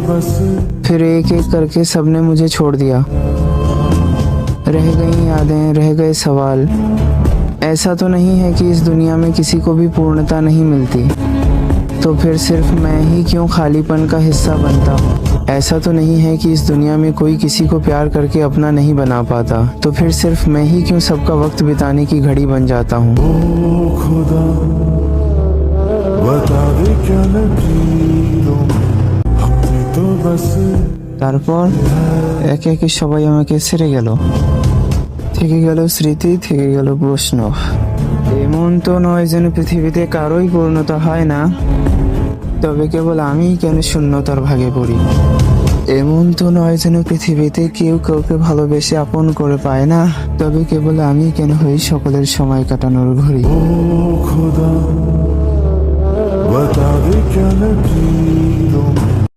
फिर एक एक करके सबने मुझे छोड़ दिया। रह गई यादें, रह गए सवाल। ऐसा तो नहीं है कि इस दुनिया में किसी को भी पूर्णता नहीं मिलती, तो फिर सिर्फ मैं ही क्यों खालीपन का हिस्सा बनता हूँ। ऐसा तो नहीं है कि इस दुनिया में कोई किसी को प्यार करके अपना नहीं बना पाता, तो फिर सिर्फ मैं ही क्यों सबका वक्त बिताने की घड़ी बन जाता हूँ। खुदा बता दे क्या लकीरों हमने तो बस। তারপর একে একে সবাই আমাকে ছেড়ে গেল। থেকে গেল স্মৃতি, থেকে গেল প্রশ্ন। এমন তো নয় যেন পৃথিবীতে কারোই পূর্ণতা হয় না, তবে কেবল আমিই কেন শূন্যতার ভাগে পড়ি। এমন তো নয় যেন পৃথিবীতে কেউ কাউকে ভালোবেসে আপন করে পায় না, তবে কেবল আমি কেন হই সকলের সময় কাটানোর ঘড়ি। खुदा बता दे क्या लकीरों